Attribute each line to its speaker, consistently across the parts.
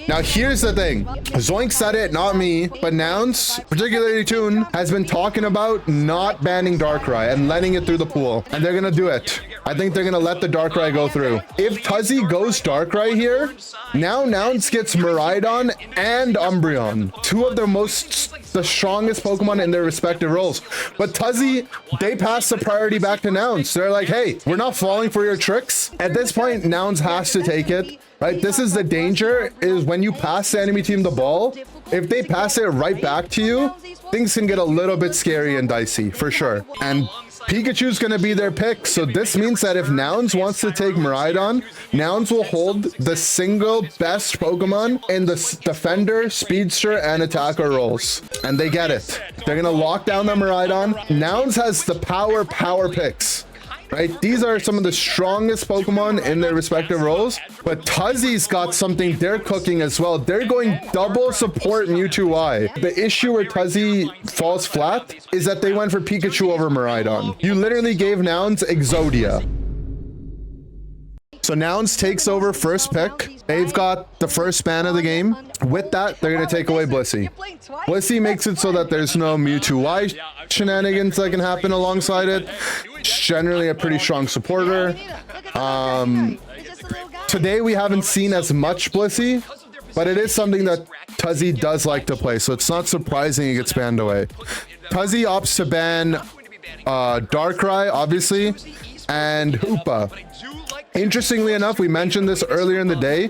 Speaker 1: Now here's the thing. Zoink said it, not me, but Nouns, particularly Toon, has been talking about not banning Darkrai and letting it through the pool. And they're gonna do it. I think they're gonna let the Darkrai go through. If Tuzzy goes Darkrai here, now Nouns gets Miraidon and Umbreon. Two of the strongest Pokemon in their respective roles. But Tuzzy, they pass the priority back to Nouns. They're like, hey, we're not falling for your tricks. At this point, Nouns has to take it. Right, this is the danger, is when you pass the enemy team the ball, if they pass it right back to you, things can get a little bit scary and dicey, for sure. And Pikachu's gonna be their pick, so this means that if Nouns wants to take Miraidon, Nouns will hold the single best Pokemon in the Defender, Speedster, and Attacker roles. And they get it. They're gonna lock down the Miraidon. Nouns has the power picks. Right, these are some of the strongest Pokemon in their respective roles, but Tuzzy's got something they're cooking as well. They're going double support Mewtwo Y. The issue where Tuzzy falls flat is that they went for Pikachu over Miraidon. You literally gave Nouns Exodia. So Nouns takes over first pick. They've got the first ban of the game. With that, they're going to take away Blissey. Blissey makes it so that there's no Mewtwo Y shenanigans that can happen alongside it. It's generally a pretty strong supporter. Today we haven't seen as much Blissey, but it is something that Tuzzy does like to play, so it's not surprising it gets banned away. Tuzzy opts to ban Darkrai, obviously, and Hoopa. Interestingly enough, we mentioned this earlier in the day.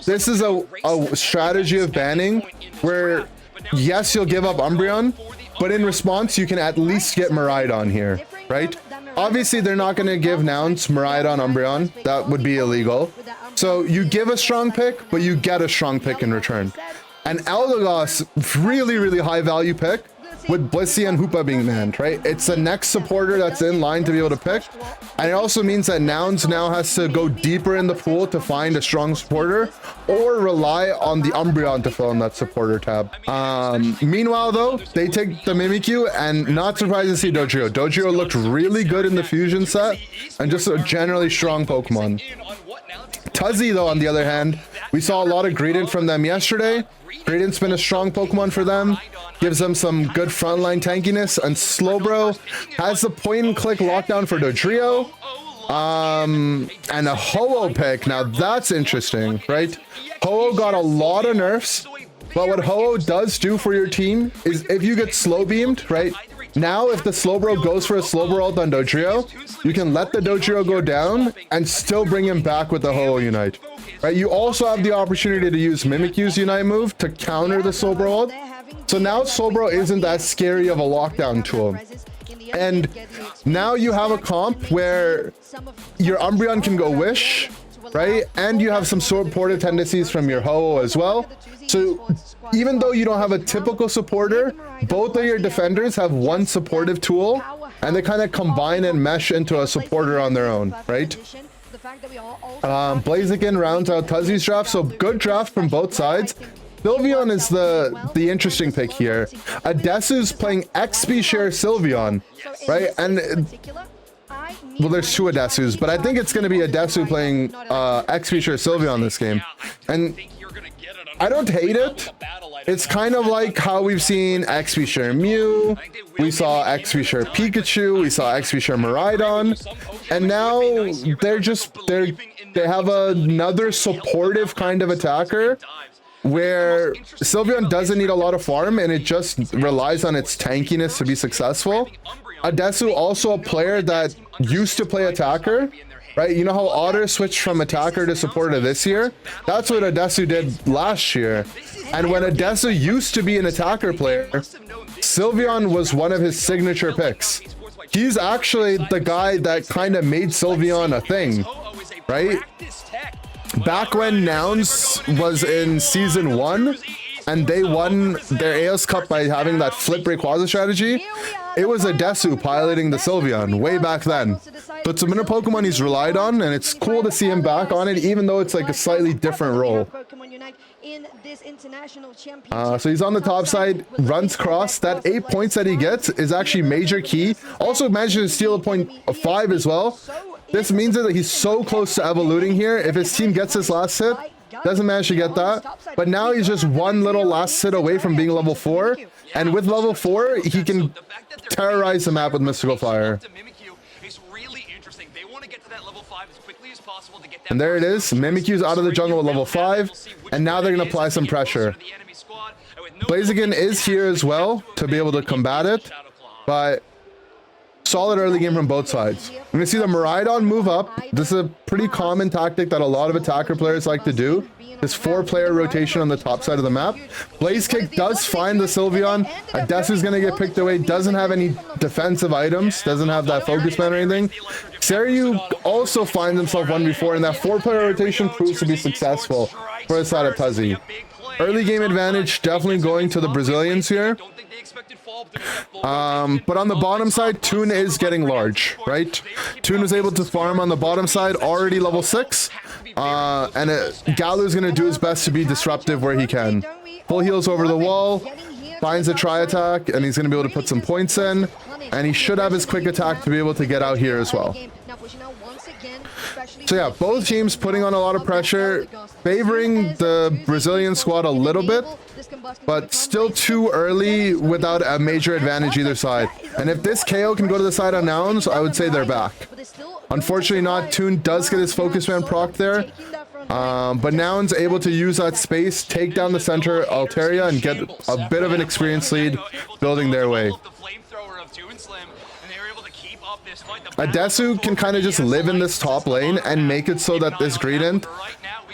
Speaker 1: This is a strategy of banning where, yes, you'll give up Umbreon, but in response, you can at least get Miraidon here, right? Obviously, they're not going to give Nouns Miraidon Umbreon. That would be illegal. So you give a strong pick, but you get a strong pick in return. And Eldegoss, really, really high value pick, with Blissey and Hoopa being banned, right? It's the next supporter that's in line to be able to pick. And it also means that Nouns now has to go deeper in the pool to find a strong supporter or rely on the Umbreon to fill in that supporter tab. Meanwhile, though, they take the Mimikyu, and not surprised to see Dodrio. Dodrio looked really good in the fusion set and just a generally strong Pokemon. Tuzzy, though, on the other hand, we saw a lot of Greedent from them yesterday. Greedent's been a strong Pokemon for them, gives them some good frontline tankiness, and Slowbro has the point-and-click lockdown for Dodrio, and a Ho-Oh pick. Now that's interesting, right? Ho-Oh got a lot of nerfs, but what Ho-Oh does do for your team is if you get slow beamed, right? Now, if the Slowbro goes for a Slowbro ult on Dodrio, you can let the Dodrio go down and still bring him back with the Ho-Oh Unite. Right? You also have the opportunity to use Mimikyu's Unite move to counter the Slowbro ult. So now Slowbro isn't that scary of a lockdown tool. And now you have a comp where your Umbreon can go Wish, right? And you have some supportive tendencies from your Ho-Oh as well. So even though you don't have a typical supporter, both of your defenders have one supportive tool, and they kind of combine and mesh into a supporter on their own, right? Blaziken rounds out Tuzzy's draft, so good draft from both sides. Sylveon is the interesting pick here. Adesu's playing XP share Sylveon, right? And well, there's two Adesus, but I think it's going to be Adesu playing XP share Sylveon this game. And I don't hate it. It's kind of like how we've seen XP share Mew, we saw XP share Pikachu, we saw XP share Miraidon, and now they have another supportive kind of attacker where Sylveon doesn't need a lot of farm and it just relies on its tankiness to be successful. Adesu also a player that used to play attacker, right? You know how Otter switched from attacker to supporter this year? That's what Adesu did last year. And when Adesu used to be an attacker player, Sylveon was one of his signature picks. He's actually the guy that kind of made Sylveon a thing, right? Back when Nouns was in season 1 and they won their AOS Cup by having that flip Rayquaza strategy, it was Adesu piloting the Sylveon way back then. So it's been a Pokemon he's relied on, and it's cool to see him back on it, even though it's like a slightly different role. So he's on the top side, runs cross. That 8 points that he gets is actually major key. Also manages to steal a point of 5 as well. This means that he's so close to evoluting here. If his team gets this last hit, Doesn't manage to get that. But now he's just one little last sit away from being level 4. And with level 4, he can terrorize the map with Mystical Fire. And there it is. Mimikyu's out of the jungle at level 5. And now they're going to apply some pressure. Blaziken is here as well to be able to combat it. But solid early game from both sides. We're going to see the Miraidon move up. This is a pretty common tactic that a lot of attacker players like to do. This 4-player rotation on the top side of the map. Blaze Kick does find the Sylveon. Adesu's going to get picked away. Doesn't have any defensive items. Doesn't have that focus man or anything. Seiryu also finds himself 1v4, and that 4-player rotation proves to be successful for the side of Tuzzy. Early game advantage definitely going to the Brazilians here. But on the bottom side, Toon is getting large, right? Toon was able to farm on the bottom side, already level 6. And Galu's going to do his best to be disruptive where he can. Full heals over the wall, finds a tri-attack, and he's going to be able to put some points in. And he should have his quick attack to be able to get out here as well. So yeah, both teams putting on a lot of pressure, favoring the Brazilian squad a little bit, but still too early without a major advantage either side. And if this KO can go to the side of Nouns, I would say they're back. Unfortunately not. Toon does get his focus man proc there. But Nouns able to use that space, take down the center Altaria, and get a bit of an experience lead building their way. Adesu can kind of just live in this top lane and make it so that this Greedent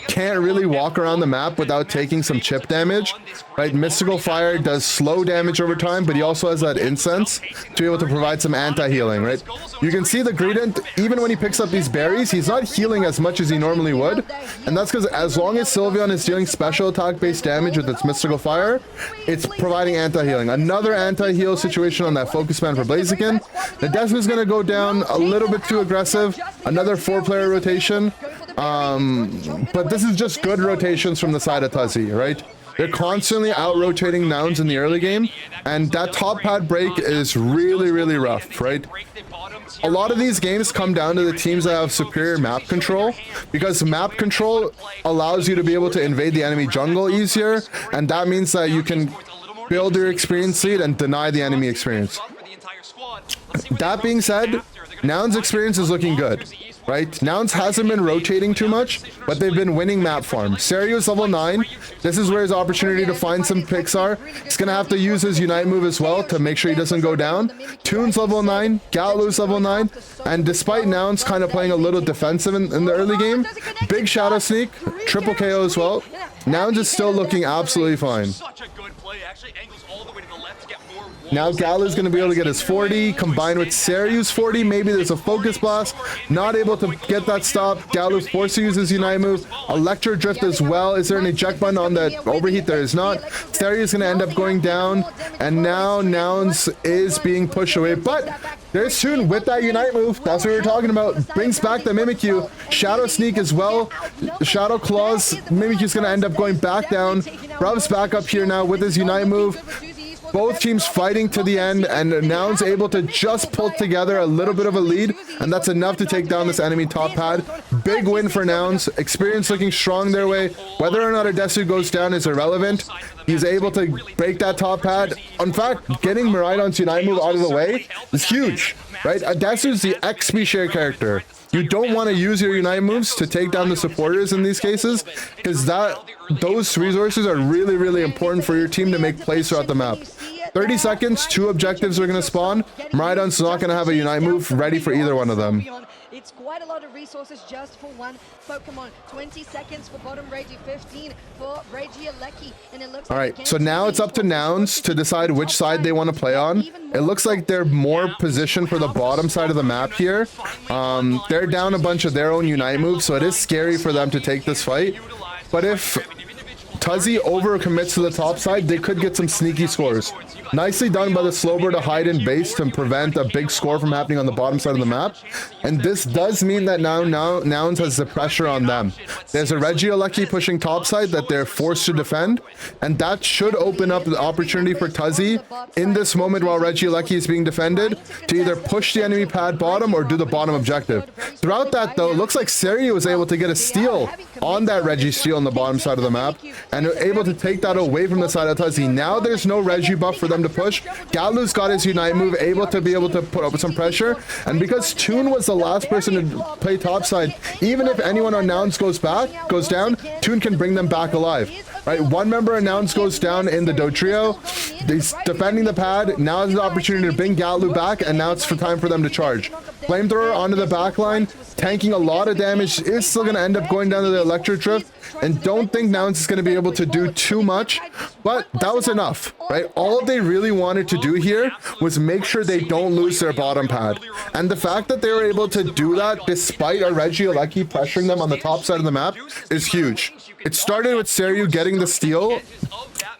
Speaker 1: can't really walk around the map without taking some chip damage, right? Mystical Fire does slow damage over time, but he also has that incense to be able to provide some anti-healing, right? You can see the Greedent, even when he picks up these berries, he's not healing as much as he normally would, and that's because as long as Sylveon is dealing special attack based damage with its Mystical Fire, it's providing anti-healing. Another anti-heal situation on that focus man for Blaziken. The Desu is going to go down a little bit too aggressive. Another 4-player rotation. But this is just good rotations from the side of Tuzzy, right? They're constantly out-rotating Nouns in the early game, and that top pad break is really, really rough, right? A lot of these games come down to the teams that have superior map control, because map control allows you to be able to invade the enemy jungle easier, and that means that you can build your experience lead and deny the enemy experience. That being said, Nouns' experience is looking good. Right? Nouns hasn't been rotating too much, but they've been winning map farm. Seiryu is level 9. This is where his opportunity to find some picks are. He's going to have to use his Unite move as well to make sure he doesn't go down. Toon's level 9. Galu's level 9. And despite Nouns kind of playing a little defensive in the early game, big Shadow Sneak, triple KO as well. Nouns is still looking absolutely fine. Now Galu's going to be able to get his 40, combined with Seiryu's 40. Maybe there's a Focus Blast. Not able to get that stop. Galu's forced to use his Unite move. Electro Drift as well. Is there an eject button on that overheat? There is not. Seiryu's going to end up going down. And now Nouns is being pushed away. But there's Toon with that Unite move. That's what we were talking about. Brings back the Mimikyu. Shadow Sneak as well. Shadow Claws. Mimikyu's going to end up going back down. Rub's back up here now with his Unite move. Both teams fighting to the end, and Nouns able to just pull together a little bit of a lead, and that's enough to take down this enemy top pad. Big win for Nouns. Experience looking strong their way. Whether or not Adesu goes down is irrelevant. He's able to break that top pad. In fact, getting Miraidon's Unite move out of the way is huge, right? Adesu's the XP share character. You don't want to use your Unite moves to take down the supporters in these cases, because those resources are really, really important for your team to make plays throughout the map. 30 seconds, 2 objectives are going to spawn. Miraidon's not going to have a Unite move ready for either one of them.
Speaker 2: It's quite a lot of resources just for one Pokemon. 20 seconds for bottom Reggie, 15 for Reggie Alecki, and it looks
Speaker 1: all right, so now it's up to Nouns to decide which side they want to play on. It looks like they're more positioned for the bottom side of the map here. They're down a bunch of their own Unite moves, so it is scary for them to take this fight. But if Tuzzy over commits to the top side, they could get some sneaky scores. Nicely done by the Slowbro to hide in base to prevent a big score from happening on the bottom side of the map. And this does mean that now Nouns has the pressure on them. There's a Regieleki pushing top side that they're forced to defend, and that should open up the opportunity for Tuzzy in this moment while Regieleki is being defended to either push the enemy pad bottom or do the bottom objective. Throughout that though, it looks like Serio was able to get a steal on that Reggie steal on the bottom side of the map and able to take that away from the side of Tuzzy. Now there's no Reggie buff for them to push. Galu's got his Unite move, able to put up some pressure, and because Toon was the last person to play topside, even if anyone on Nouns goes down, Toon can bring them back alive. Right, one member of Nouns goes down in the Do trio. He's defending the pad. Now is the opportunity to bring Galu back, and now it's time for them to charge. Flamethrower onto the back line, tanking a lot of damage, is still going to end up going down to the Electro Drift, and don't think Nouns is going to be able to do too much, but that was enough, right? All they really wanted to do here was make sure they don't lose their bottom pad, and the fact that they were able to do that despite a Regieleki pressuring them on the top side of the map is huge. It started with Serio getting the steal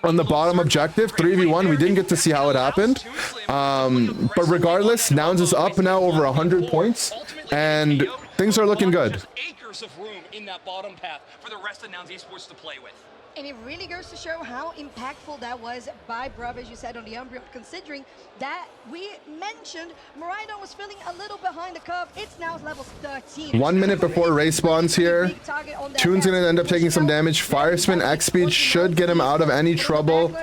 Speaker 1: on the bottom objective, 3v1. We didn't get to see how it happened. But regardless, Nouns is up now over 100 points, and things are looking good.
Speaker 3: Acres of room in that bottom path for the rest of Nouns Esports to play with.
Speaker 2: And it really goes to show how impactful that was by Bruv, as you said, on the Umbreon, considering that we mentioned Miraidon was feeling a little behind the curve. It's now level 13.
Speaker 1: 1 minute before Ray spawns here. Toon's going to end up taking some damage. Fire Spin X speed should get him out of any trouble.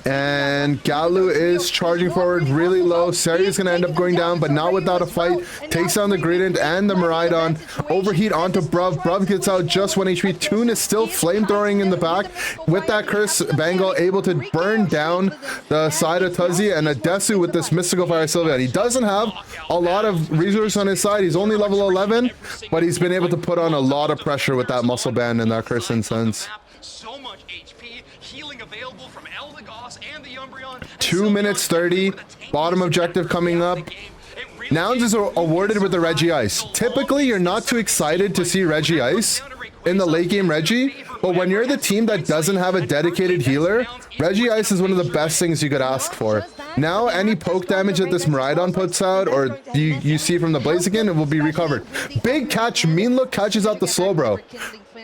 Speaker 1: And Galu is charging forward really low. Serio's going to end up going down, but not without a fight. Takes down the Greedent and the Miraidon. Overheat onto Bruv. Bruv gets out just 1 HP. Toon is still flamethrowing in the back. With that Curse Bangle, able to burn down the side of Tuzzy, and Adesu with this Mystical Fire Sylveon. He doesn't have a lot of resources on his side. He's only level 11, but he's been able to put on a lot of pressure with that Muscle Band and that Curse Incense.
Speaker 3: So much HP, healing available from Eldegoss and the Umbreon.
Speaker 1: 2 minutes 30, bottom objective coming up. Nouns is awarded with the Reggie Ice. Typically, you're not too excited to see Reggie Ice in the late game Reggie, but when you're the team that doesn't have a dedicated healer, Reggie Ice is one of the best things you could ask for. Now, any poke damage that this Miraidon puts out, or you see from the Blaziken, it will be recovered. Big catch, Mean Look catches out the Slowbro.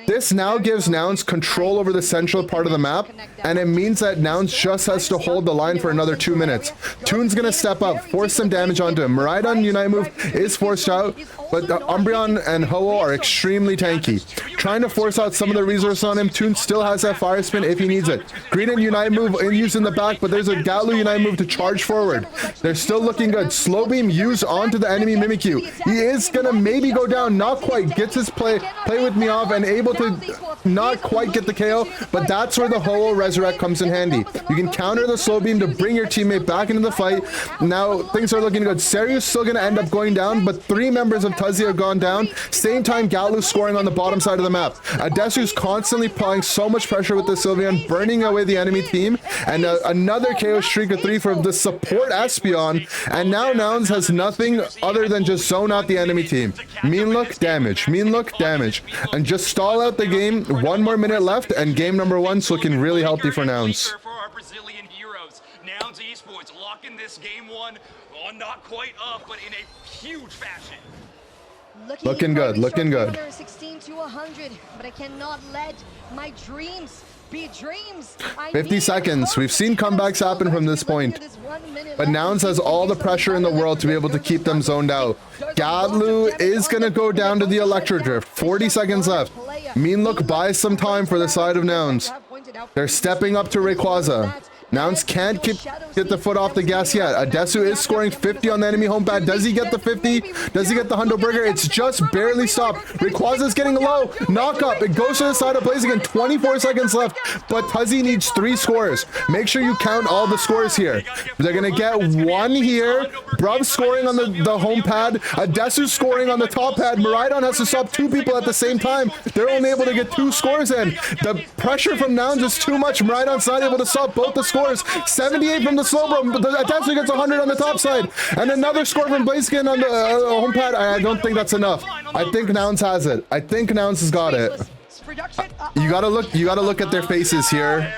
Speaker 1: This now gives Nouns control over the central part of the map, and it means that Nouns just has to hold the line for another 2 minutes. Toon's gonna step up, force some damage onto him. Miraidon Unite move is forced out, but Umbreon and Ho-Oh are extremely tanky. Trying to force out some of the resources on him. Toon still has that Fire Spin if he needs it. Greedent Unite move used in the back, but there's a Galu Unite move to charge forward. They're still looking good. Slow Beam used onto the enemy Mimikyu. He is gonna maybe go down, not quite. Gets his play with me off and able to not quite get the KO, but that's where the Ho-Oh Resurrect comes in handy. You can counter the Slow Beam to bring your teammate back into the fight. Now things are looking good. Serio's still gonna end up going down, but 3 members of Tuzzy have gone down. Same time, Galu scoring on the bottom side of the map. Adesu's constantly applying so much pressure with the Sylveon, burning away the enemy team, and another KO streak of 3 from the support Espeon, and now Nouns has nothing other than just zone out the enemy team. Mean Look, damage. Mean Look, damage. And just stall out the game. 1 more minute left, and game number 1's looking really healthy for Nouns.
Speaker 3: For our Brazilian heroes, Nouns Esports locking this game 1 on not quite up, but in a huge fashion.
Speaker 1: Looking good, looking good.
Speaker 2: 16 to 100, but I cannot let my dreams be dreams.
Speaker 1: 50 seconds. We've seen comebacks happen from this point, but Nouns has all the pressure in the world to be able to keep them zoned out. Galu is going to go down to the Electro Drift. 40 seconds left. Mean Look buys some time for the side of Nouns. They're stepping up to Rayquaza. Nouns can't get the foot off the gas yet. Adesu is scoring 50 on the enemy home pad. Does he get the 50? Does he get the Hundo Burger? It's just barely stopped. Rayquaza is getting low. Knock up. It goes to the side of Blaziken. 24 seconds left, but Tuzzy needs 3 scores. Make sure you count all the scores here. They're going to get 1 here. Bruv scoring on the home pad. Adesu scoring on the top pad. Miraidon has to stop 2 people at the same time. They're only able to get 2 scores in. The pressure from Nouns is too much. Miraidon's not able to stop both the scores. 78 from the Slowbro, but Adesu gets 100 on the top side, and another score from Blaziken on the home pad. I don't think that's enough. I think Nouns has it. I think Nouns has got it. You gotta look at their faces here,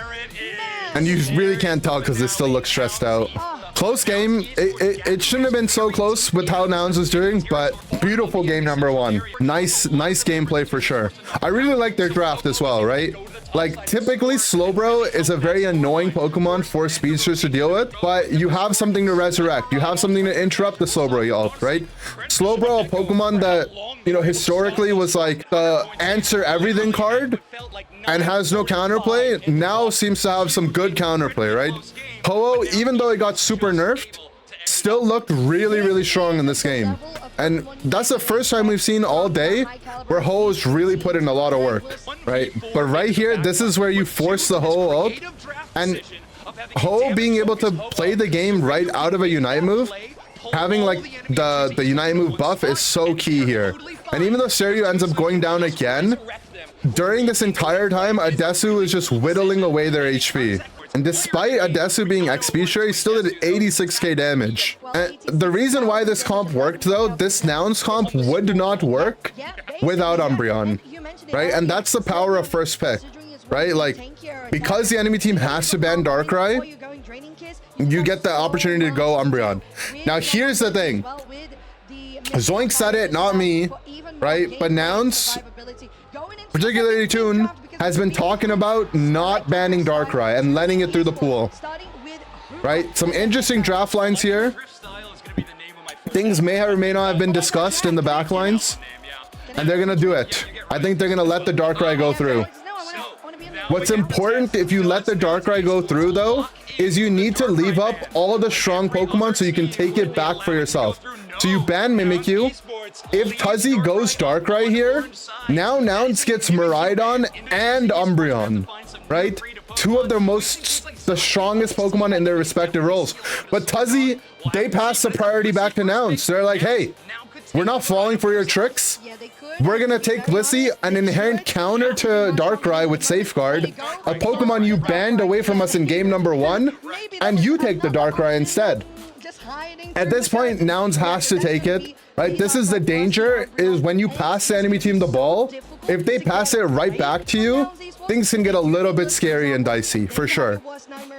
Speaker 1: and you really can't tell because they still look stressed out. Close game. It shouldn't have been so close with how Nouns was doing, but beautiful game number one. Nice gameplay for sure. I really like their draft as well, right? Like, typically Slowbro is a very annoying Pokemon for speedsters to deal with, but you have something to resurrect. You have something to interrupt the Slowbro ult, right? Slowbro, a Pokemon that, you know, historically was like the answer everything card and has no counterplay, now seems to have some good counterplay, right? Ho-Oh, even though it got super nerfed, still looked really strong in this game. And that's the first time we've seen all day where Ho-Oh's really put in a lot of work, right? But right here, this is where you force the Ho-Oh ult, and Ho-Oh being able to play the game right out of a Unite move, having like the Unite move buff is so key here. And even though Stereo ends up going down again, during this entire time, Adesu is just whittling away their HP. And despite Adesu being XP share, he still did 86k damage. And the reason why this comp worked though, this Nouns comp would not work without Umbreon, right? And that's the power of first pick, right? Like, because the enemy team has to ban Darkrai, you get the opportunity to go Umbreon. Now here's the thing. Zoink said it, not me, right? But Nouns, particularly Toon, has been talking about not banning Darkrai and letting it through the pool, right? Some interesting draft lines here. Things may or may not have been discussed in the back lines, and they're gonna do it. I think they're gonna let the Darkrai go through. What's important if you let the Darkrai go through though, is you need to leave up all the strong Pokemon so you can take it back for yourself. So you ban Mimikyu. If Tuzzy goes Darkrai here, now Nouns gets Miraidon and Umbreon, right? Two of the strongest Pokemon in their respective roles. But Tuzzy, they pass the priority back to Nouns. They're like, hey, we're not falling for your tricks. We're gonna take Blissey, an inherent counter to Darkrai with Safeguard, a Pokemon you banned away from us in game number 1, and you take the Darkrai instead. At this point, Nouns has to take it, right? This is the danger, is when you pass the enemy team the ball, if they pass it right back to you, things can get a little bit scary and dicey, for sure,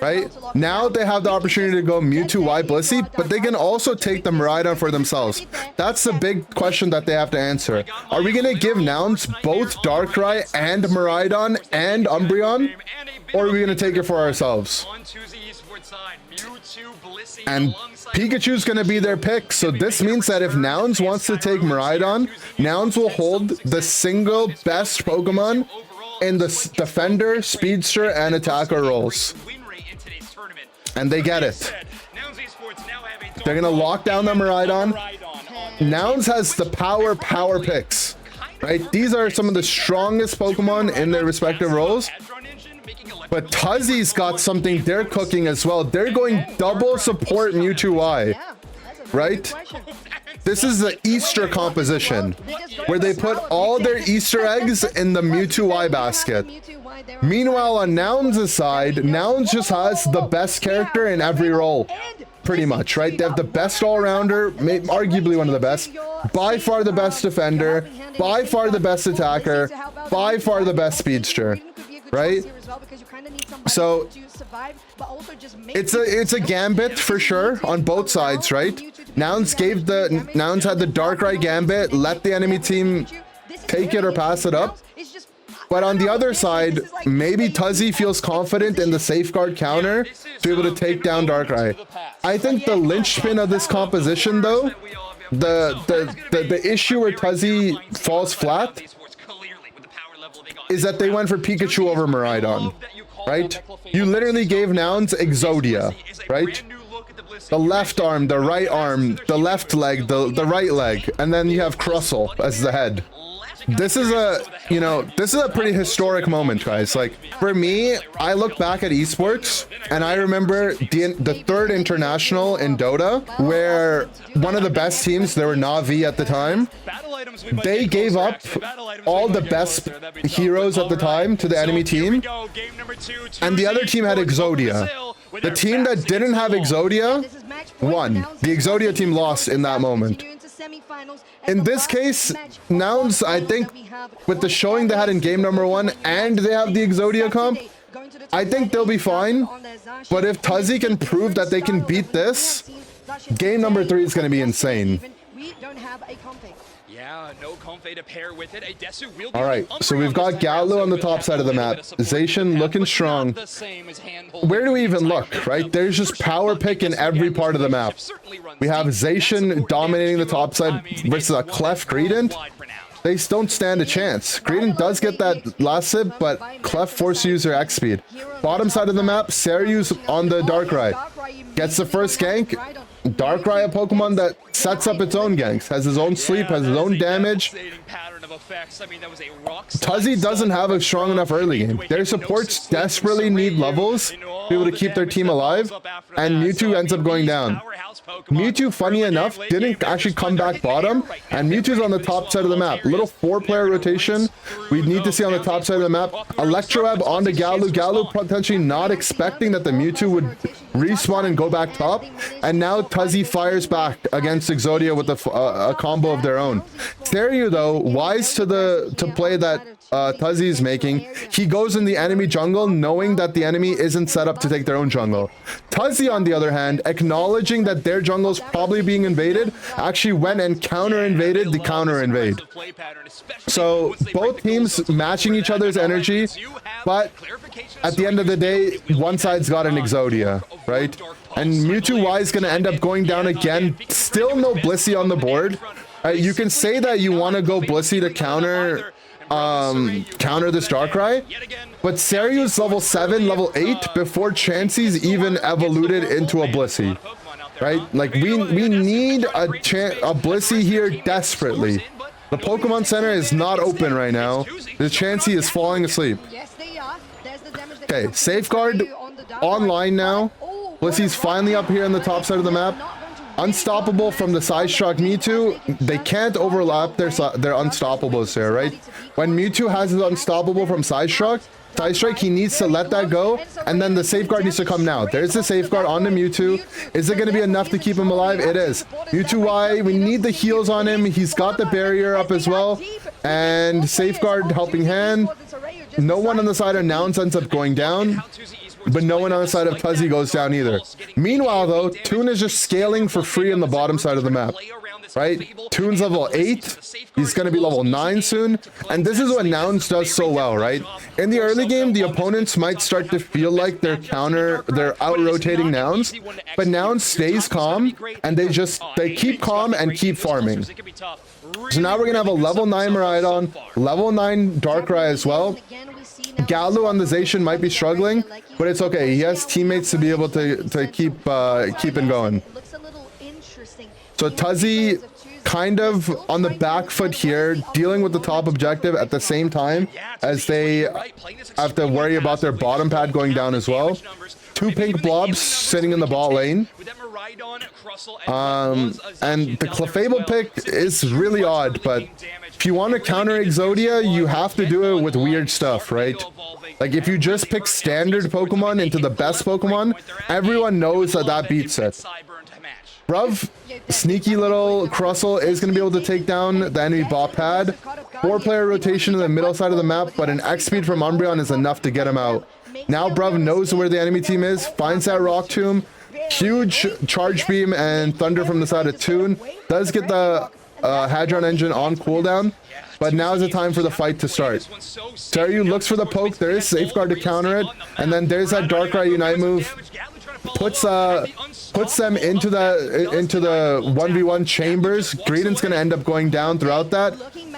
Speaker 1: right? Now they have the opportunity to go Mewtwo Y Blissey, but they can also take the Miraidon for themselves. That's the big question that they have to answer. Are we going to give Nouns both Darkrai and Miraidon and Umbreon, or are we going to take it for ourselves? And Pikachu's going to be their pick, so this means that if Nouns wants to take Miraidon, Nouns will hold the single best Pokemon in the defender, speedster, and attacker roles. And they get it. They're going to lock down the Miraidon. Nouns has the power picks, right? These are some of the strongest Pokemon in their respective roles. But Tuzzy's got something they're cooking as well. They're going double support Mewtwo Y, right? This is the Easter composition, where they put all their Easter eggs in the Mewtwo Y basket. Meanwhile, on Nouns' side, Nouns just has the best character in every role, pretty much, right? They have the best all-rounder, arguably one of the best, by far the best defender, by far the best attacker, by far the best speedster, right? So it's a gambit for sure on both sides, right? Nouns had the Darkrai gambit, let the enemy team take it or pass it up. But on the other side, maybe Tuzzy feels confident in the safeguard counter to be able to take down Darkrai. I think the linchpin of this composition though, the issue where Tuzzy falls flat is that they went for Pikachu over Miraidon, right? You literally gave Nouns Exodia, right? The left arm, the right arm, the left leg, the right leg, and then you have Crustle as the head. This is a pretty historic moment, guys. Like, for me, I look back at esports and I remember the third international in Dota, where one of the best teams, there were Na'Vi at the time, they gave up all the best heroes at the time to the enemy team, and the other team had Exodia. The team that didn't have Exodia won. The Exodia team lost in that moment.
Speaker 2: semifinals.
Speaker 1: In this case, Nouns, I think, with the showing they had in game number 1 and they have the Exodia comp, I think they'll be fine. But if Tuzzy can prove that they can beat this, game number 3 is going to be insane.
Speaker 2: We don't have a config.
Speaker 3: Yeah, no Comfey to pair with it. A Desu will be
Speaker 1: All right, so we've got Gallo on the top side of the map. Zacian looking strong. Where do we even look, right? There's just power pick in every part of the map. We have Zacian dominating the top side versus a Clef Greedent. They don't stand a chance. Greedent does get that last sip, but Clef forces to use their X speed. Bottom side of the map, Seryu's on the Darkrai. Gets the first gank. Darkrai, a Pokemon that sets up its own ganks, has his own sleep, has his own damage. Tuzzy doesn't have a strong enough early game. Their supports desperately need levels to be able to keep their team alive, and Mewtwo ends up going down. Mewtwo, funny enough, didn't actually come back bottom, and Mewtwo's on the top side of the map. Little 4-player rotation we need to see on the top side of the map. Electroweb onto Galu. Galu potentially not expecting that the Mewtwo would respawn and go back top, and now Tuzzy fires back against Exodia with a combo of their own. Seryu, though, wise to the play that Tuzzy's making, he goes in the enemy jungle knowing that the enemy isn't set up to take their own jungle. Tuzzy, on the other hand, acknowledging that their jungle is probably being invaded, actually went and counter-invaded the counter-invade. So both teams matching each other's energy, but at the end of the day, one side's got an Exodia, right? And Mewtwo Y is going to end up going down again. Still no Blissey on the board. You can say that you want to go Blissey to counter this Darkrai, but Seryu's level 7, level 8 before Chansey's even evoluted into a Blissey, right? Like we need a Blissey here desperately. The Pokemon Center is not open right now. The Chansey is falling asleep. Okay, Safeguard online now. Blissey's finally up here on the top side of the map. Unstoppable from the side struck Mewtwo. They can't overlap their unstoppables there, right? When Mewtwo has his unstoppable from side strike, he needs to let that go, and then the safeguard needs to come now. There's the safeguard on the Mewtwo. Is it going to be enough to keep him alive? It is. Mewtwo Y, we need the heals on him. He's got the barrier up as well, and safeguard helping hand. No one on the side of Nouns ends up going down, but no one on the side of Tuzzy goes down either. Meanwhile, though, Toon is just scaling for free on the bottom side of the map, right? Toon's level 8. He's going to be level 9 soon. And this is what Nouns does so well, right? In the early game, the opponents might start to feel like they're out-rotating Nouns, but Nouns stays calm, and they keep calm and keep farming. So now we're going to have a level 9 Miraidon, level 9 Darkrai as well. Galu on the Zacian might be struggling, but it's okay. He has teammates to be able to keep it going. So Tuzzy kind of on the back foot here, dealing with the top objective at the same time as they have to worry about their bottom pad going down as well. 2 pink blobs sitting in the bot lane. And the Clefable pick is really odd, but if you want to counter Exodia, you have to do it with weird stuff, right? Like if you just pick standard Pokemon into the best Pokemon, everyone knows that beats it. Bruv, sneaky little Crustle is going to be able to take down the enemy bot pad. 4-player rotation in the middle side of the map, but an X speed from Umbreon is enough to get him out. Now Bruv knows where the enemy team is, finds that Rock Tomb. Huge Charge Beam and Thunder from the side of Toon. Does get the Hadron Engine on cooldown, but now is the time for the fight to start. Seryu looks for the poke. There is Safeguard to counter it, and then there's that Darkrai Unite move. Puts them into the 1v1 chambers. Greedent's gonna end up going down throughout that.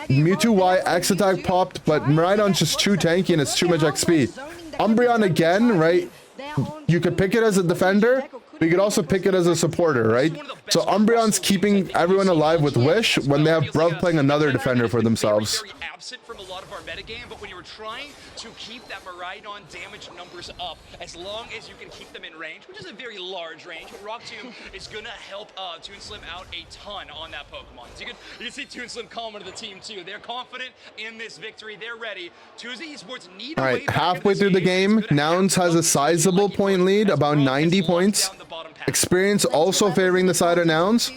Speaker 1: Mewtwo Y X attack popped, but Miraidon's just too tanky and it's too much XP. Umbreon again, right? You could pick it as a defender, but you could also pick it as a supporter, right? So Umbreon's keeping everyone alive with Wish when they have Bruv playing another defender for themselves.
Speaker 3: From a lot of our metagame, but when you were trying to keep that Miraidon damage numbers up, as long as you can keep them in range, which is a very large range, Rock Tomb is gonna help Toon Slim out a ton on that Pokemon. So you can see Toon Slim calling to the team too. They're confident in this victory. They're ready. Tuzzy Esports need. All right,
Speaker 1: halfway through the game, Nouns has a sizable point lead, about 90 points. Experience also favoring the side of Nouns.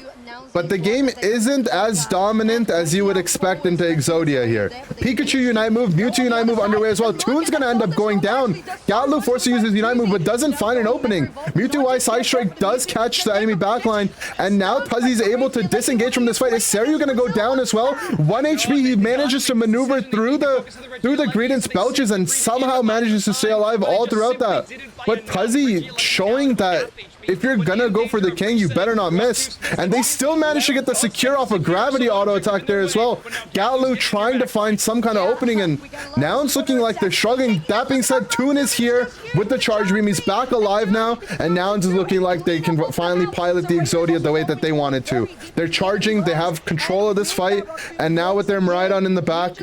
Speaker 1: but the game isn't as dominant as you would expect into Exodia here. Pikachu Unite move, Mewtwo Unite move underway as well. Toon's gonna end up going down. Galu forced to use his Unite move, but doesn't find an opening. Mewtwo Y Side Strike does catch the enemy backline, and now Tuzzy's able to disengage from this fight. Is Seryu gonna go down as well? 1 HP, he manages to maneuver through the Greedent's belches and somehow manages to stay alive all throughout that. But Tuzzy showing that if you're gonna go for the king, you better not miss. And they still managed to get the secure off a gravity auto attack there as well. Galu trying to find some kind of opening, and now it's looking like they're struggling. That being said, Toon is here with the charge beam. He's back alive now, and now it's looking like they can finally pilot the Exodia the way that they wanted to. They're charging, they have control of this fight, and now with their Miraidon in the back,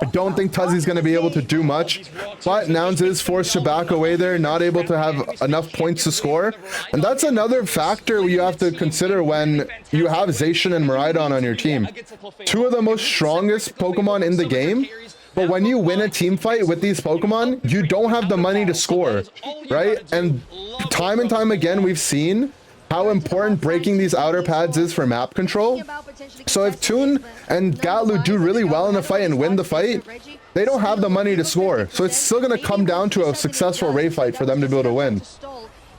Speaker 1: I don't think Tuzzy's going to be able to do much, but Nouns is forced to back away there, not able to have enough points to score. And that's another factor you have to consider when you have Zacian and Miraidon on your team. Two of the most strongest Pokemon in the game, but when you win a team fight with these Pokemon, you don't have the money to score, right? And time again, we've seen how important breaking these outer pads is for map control. So if Toon and Galu do really well in the fight and win the fight, they don't have the money to score. So it's still going to come down to a successful Ray fight for them to be able to win.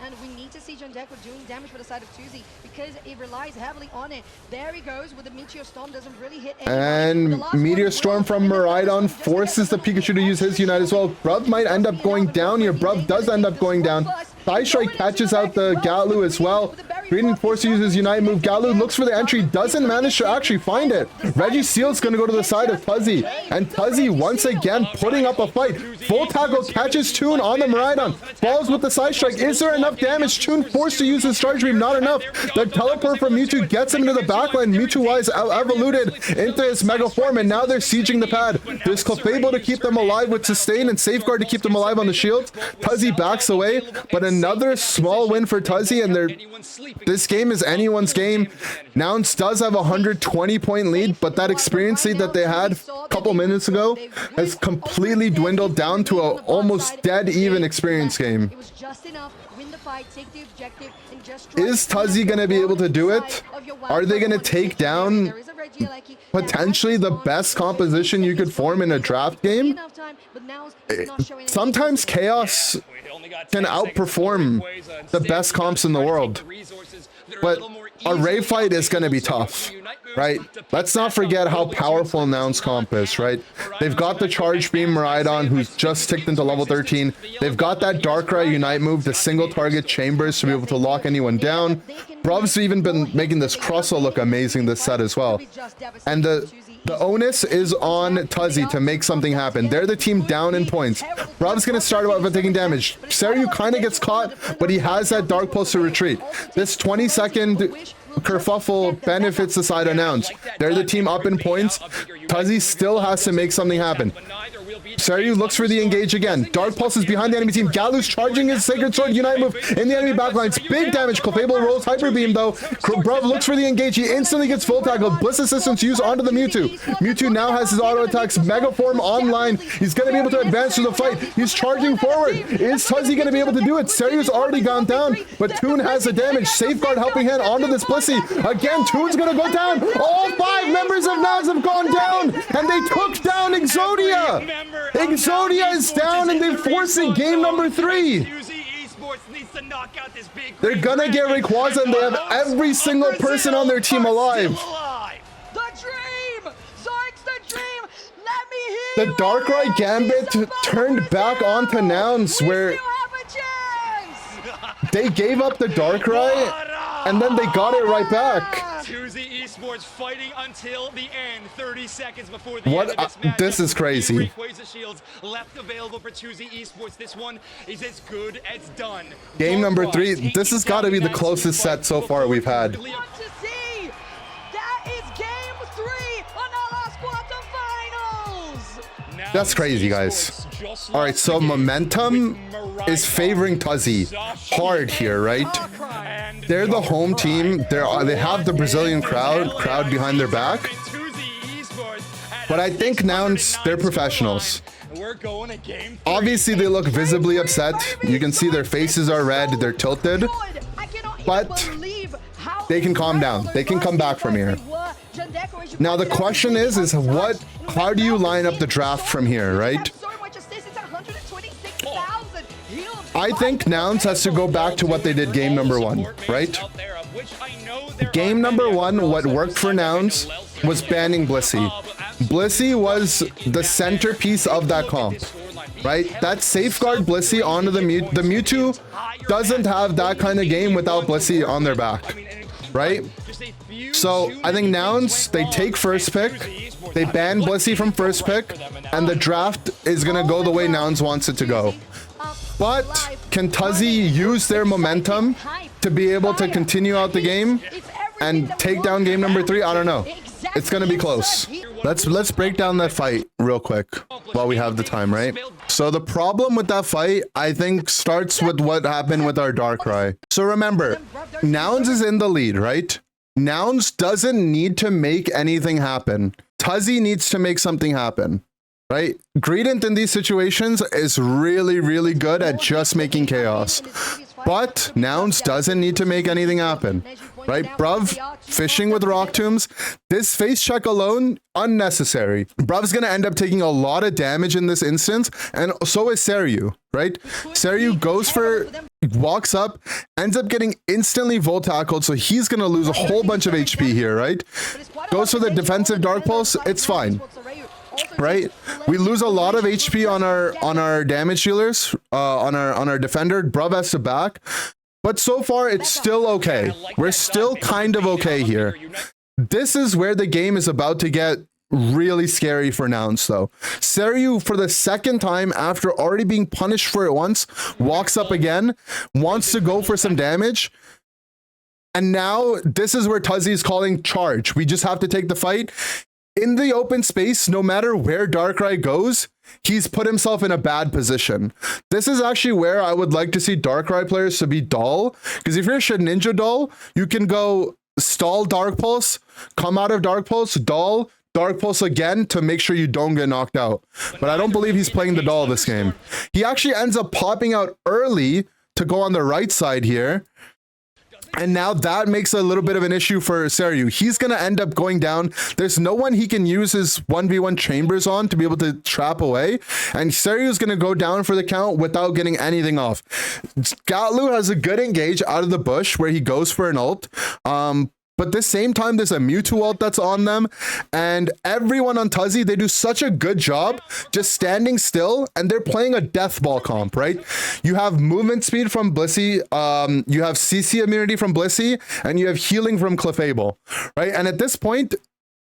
Speaker 2: And we need to see John Deck doing damage for the side of Tuzzy because it relies heavily on it. There he goes with the Meteor Storm, doesn't really hit anyone.
Speaker 1: And Meteor Storm from Miraidon forces the Pikachu to use his Unite as well. Bruv might end up going down here. Bruv does end up going down. Side Strike catches out the Galu as well. Greedent forced to use his Unite move. Galu looks for the entry, doesn't manage to actually find it. Regiseal's going to go to the side of Tuzzy, and Tuzzy once again putting up a fight. Full tackle catches Toon on the Miraidon, falls with the Side Strike. Is there enough damage? Toon forced to use his Charge Beam, not enough. The teleport from Mewtwo gets him into the backline. Mewtwo Y's evoluted into his Mega Form, and now they're sieging the pad. There's Clefable to keep them alive with Sustain and Safeguard to keep them alive on the shields. Tuzzy backs away, but another small win for Tuzzy, and this game is anyone's game. Nouns does have a 120-point lead, but that experience lead that they had a couple minutes ago has completely dwindled down to a almost dead even experience game. Is Tuzzy going to be able to do it? Are they going to take down potentially the best composition you could form in a draft game? Sometimes chaos can outperform the best comps in the world, but a Ray fight is going to be tough, right? Let's not forget how powerful Nouns comp is, right? They've got the Charge Beam Miraidon, who's just ticked into level 13. They've got that Darkrai Unite move, the single target chambers to be able to lock anyone down. Bruv's even been making this Crustle look amazing this set as well. And the onus is on Tuzzy to make something happen. They're the team down in points. Bruv's going to start out with taking damage. Seryu kind of gets caught, but he has that Dark Pulse to retreat. This 20-second kerfuffle benefits the side of Nouns. They're the team up in points. Tuzzy still has to make something happen. Seryu looks for the engage again. Dark Pulse is behind the enemy team. Galu's charging his Sacred Sword Unite move in the enemy backlines. Big damage. Clefable rolls Hyper Beam though. Bruv looks for the engage. He instantly gets full tackle. Bliss Assistance used onto the Mewtwo. Mewtwo now has his auto attacks. Mega Form online. He's going to be able to advance through the fight. He's charging forward. Is Tuzzy going to be able to do it? Seryu's already gone down, but Toon has the damage. Safeguard helping hand onto this Blissey. Again, Toon's going to go down. All 5 members of Nouns have gone down, and they took down Exodia. Exodia is down, and they're forcing game number 3. They're gonna get Rayquaza, and they have every single person on their team alive.
Speaker 2: The dream! Zoinks the dream! Let me hear
Speaker 1: the Darkrai Gambit turned back onto Nouns, where they gave up the Darkrai, and then they got it right back.
Speaker 3: Tuzzy Esports fighting until the end, 30 seconds before the
Speaker 1: what
Speaker 3: end of this match.
Speaker 1: This is crazy.
Speaker 3: Rayquaza shields left available for Tuzzy Esports. This one is as good as done.
Speaker 1: Game number 3. This has got to be the closest set so far we've had.
Speaker 2: Want to see? That is game 3 on our last quarterfinals.
Speaker 1: That's crazy, guys. All right, so momentum is favoring Tuzzy hard here, right? They're the home team. They have the Brazilian crowd behind their back. But I think Nouns, they're professionals. Obviously, they look visibly upset. You can see their faces are red. They're tilted. But they can calm down. They can come back from here. Now the question is how do you line up the draft from here, right? I think Nouns has to go back to what they did game number 1, right? Game number 1, what worked for Nouns was banning Blissey. Blissey was the centerpiece of that comp, right? That safeguard Blissey onto the Mewtwo doesn't have that kind of game without Blissey on their back, right? So I think Nouns, they take first pick, they ban Blissey from first pick, and the draft is gonna go the way Nouns wants it to go. But can Tuzzy use their momentum to be able to continue out the game and take down game number 3? I don't know. It's gonna be close. Let's break down that fight real quick while we have the time, right? So the problem with that fight, I think, starts with what happened with our Darkrai. So remember, Nouns is in the lead, right? Nouns doesn't need to make anything happen. Tuzzy needs to make something happen, right? Greedent in these situations is really, really good at just making chaos. But Nouns doesn't need to make anything happen, right? Bruv, fishing with Rock Tombs, this face check alone, unnecessary. Bruv's gonna end up taking a lot of damage in this instance, and so is Seryu, right? Seryu goes for, walks up, ends up getting instantly volt tackled, so he's gonna lose a whole bunch of HP here, right? Goes for the defensive Dark Pulse, it's fine. Right, we lose a lot of HP on our damage dealers, on our defender. Bruv has to back, but so far it's still okay. We're still kind of okay here. This is where the game is about to get really scary for Nouns though. Seryu, for the second time after already being punished for it once, walks up again, wants to go for some damage. And now this is where Tuzzy is calling charge. We just have to take the fight. In the open space, no matter where Darkrai goes, he's put himself in a bad position. This is actually where I would like to see Darkrai players to be dull, because if you're Ninja dull, you can go stall Dark Pulse, come out of Dark Pulse, dull, Dark Pulse again to make sure you don't get knocked out. But I don't believe he's playing the dull this game. He actually ends up popping out early to go on the right side here. And now that makes a little bit of an issue for Seryu. He's going to end up going down. There's no one he can use his 1v1 chambers on to be able to trap away. And Seryu's going to go down for the count without getting anything off. Gatlu has a good engage out of the bush where he goes for an ult. But at the same time, there's a Mewtwo ult that's on them. And everyone on Tuzzy, they do such a good job just standing still. And they're playing a death ball comp, right? You have movement speed from Blissey. You have CC immunity from Blissey. And you have healing from Clefable, right? And at this point,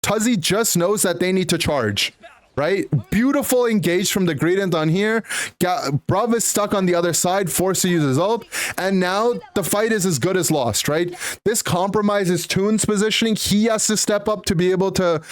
Speaker 1: Tuzzy just knows that they need to charge. Right? Beautiful engage from the Greedent on here. Bruv is stuck on the other side, forced to use his ult, and now the fight is as good as lost, right? This compromises Toon's positioning. He has to step up to be able to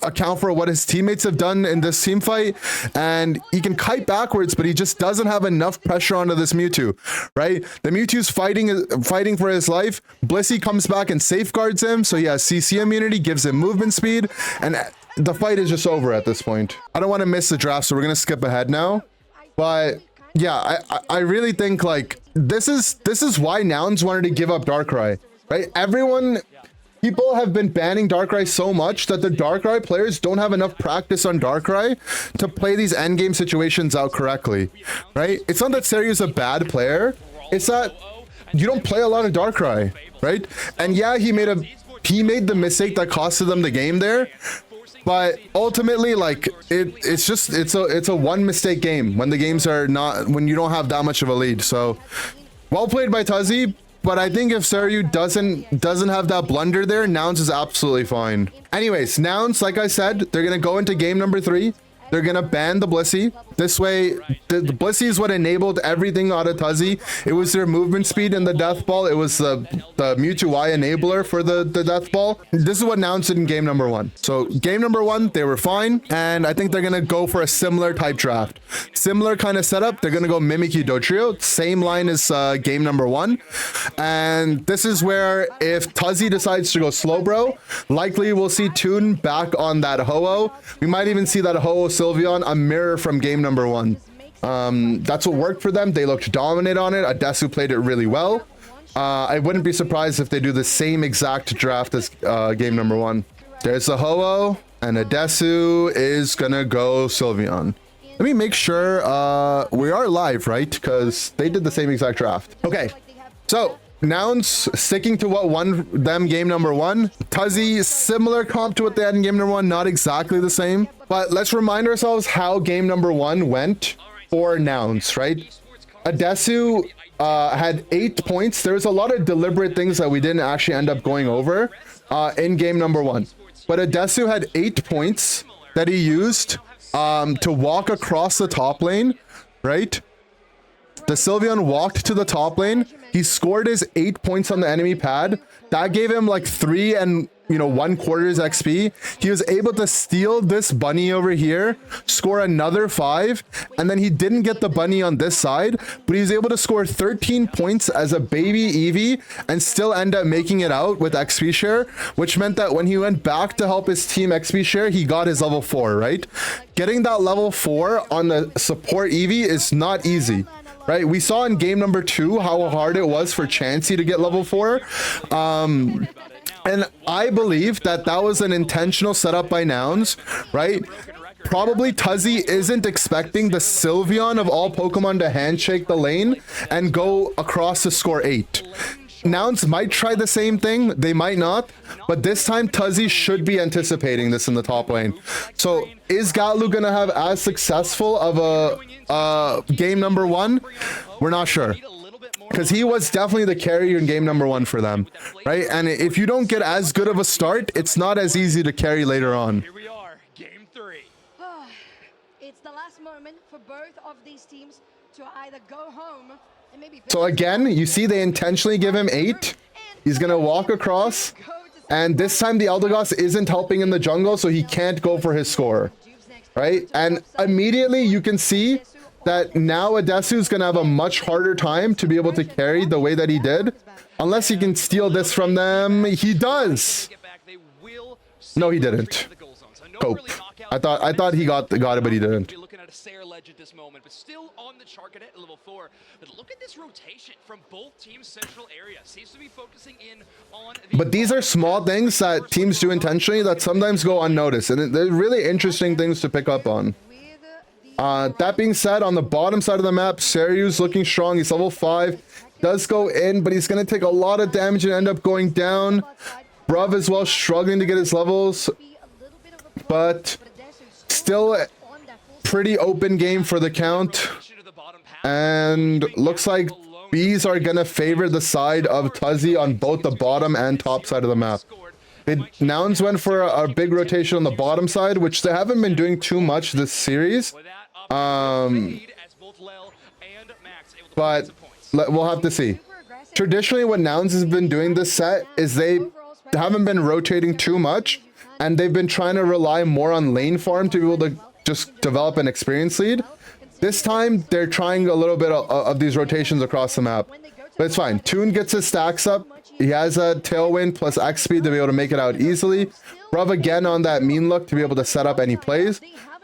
Speaker 1: account for what his teammates have done in this team fight, and he can kite backwards, but he just doesn't have enough pressure onto this Mewtwo, right? The Mewtwo's fighting for his life. Blissey comes back and safeguards him, so he has CC immunity, gives him movement speed, and the fight is just over at this point. I don't want to miss the draft, so we're gonna skip ahead now. But yeah, I really think like this is why Nouns wanted to give up Darkrai, right? People have been banning Darkrai so much that the Darkrai players don't have enough practice on Darkrai to play these endgame situations out correctly, right? It's not that Seryu's a bad player. It's that you don't play a lot of Darkrai, right? And yeah, he made the mistake that costed them the game there. But ultimately, like it's a one mistake game when the games are not, when you don't have that much of a lead. So well played by Tuzzy, but I think if Seryu doesn't have that blunder there, Nouns is absolutely fine. Anyways, Nouns, like I said, they're gonna go into game number 3. They're gonna ban the Blissey. This way, the Blissey is what enabled everything out of Tuzzy. It was their movement speed in the Death Ball. It was the Mewtwo Y enabler for the Death Ball. This is what Nouns did in game number 1. So game number 1, they were fine, and I think they're gonna go for a similar type draft. Similar kind of setup. They're gonna go Mimikyu Dodrio, same line as game number 1. And this is where if Tuzzy decides to go slow bro, likely we'll see Toon back on that Ho-Oh. We might even see that Ho-Oh Sylveon, a mirror from game number 1. That's what worked for them. They looked dominant on it. Adesu played it really well. I wouldn't be surprised if they do the same exact draft as game number 1. There's the Ho-Oh, and Adesu is gonna go Sylveon. Let me make sure we are live, right? Because they did the same exact draft. Okay, so Nouns sticking to what won them game number 1. Tuzzy, similar comp to what they had in game number 1, not exactly the same. But let's remind ourselves how game number 1 went for Nouns, right? Adesu had 8 points. There's a lot of deliberate things that we didn't actually end up going over in game number 1. But Adesu had 8 points that he used to walk across the top lane, right? The Sylveon walked to the top lane. He scored his 8 points on the enemy pad. That gave him like 3 and 1/4 XP. He was able to steal this bunny over here, score another 5, and then he didn't get the bunny on this side, but he was able to score 13 points as a baby Eevee and still end up making it out with XP share, which meant that when he went back to help his team XP share, he got his level 4, right? Getting that level 4 on the support Eevee is not easy. Right, we saw in game number 2 how hard it was for Chansey to get level 4. And I believe that that was an intentional setup by Nouns, right? Probably Tuzzy isn't expecting the Sylveon of all Pokemon to handshake the lane and go across to score 8. Nouns might try the same thing, they might not, but this time Tuzzy should be anticipating this in the top lane. So is Gatlu gonna have as successful of a game number 1? We're not sure, because he was definitely the carrier in game number 1 for them, right? And if you don't get as good of a start, it's not as easy to carry later on.
Speaker 3: Here we are, game 3.
Speaker 2: It's the last moment for both of these teams to either go home and maybe.
Speaker 1: So again, you see they intentionally give him 8. He's gonna walk across, and this time the Eldegoss isn't helping in the jungle, so he can't go for his score, right? And immediately you can see that now Adesu's gonna have a much harder time to be able to carry the way that he did, unless he can steal this from them. He does. No, he didn't. Cope. I thought he got it, but he didn't.
Speaker 3: Looking at a Sayer ledge at this moment, but still on the chart at level 4. But look at this rotation from both teams' central area. Seems to be focusing in on.
Speaker 1: But these are small things that teams do intentionally that sometimes go unnoticed, and they're really interesting things to pick up on. That being said, on the bottom side of the map, Saryu's looking strong. He's level 5. Does go in, but he's going to take a lot of damage and end up going down. Bruv as well, struggling to get his levels, but still pretty open game for the count. And looks like Bees are going to favor the side of Tuzzy on both the bottom and top side of the map. Nouns went for a big rotation on the bottom side, which they haven't been doing too much this series. But we'll have to see. Traditionally, what Nouns has been doing this set is they haven't been rotating too much, and they've been trying to rely more on lane farm to be able to just develop an experience lead. This time, they're trying a little bit of these rotations across the map. But it's fine. Toon gets his stacks up. He has a Tailwind plus X speed to be able to make it out easily. Bruv again on that mean look to be able to set up any plays.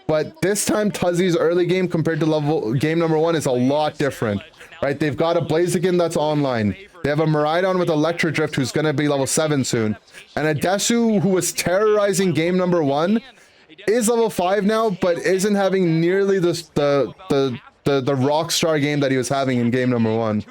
Speaker 1: But this time, Tuzzy's early game compared to game number 1 is a lot different, right? They've got a Blaziken that's online. They have a Miraidon with Electro Drift who's going to be level 7 soon. And Adesu, who was terrorizing game number 1, is level 5 now, but isn't having nearly the rockstar game that he was having in game number 1.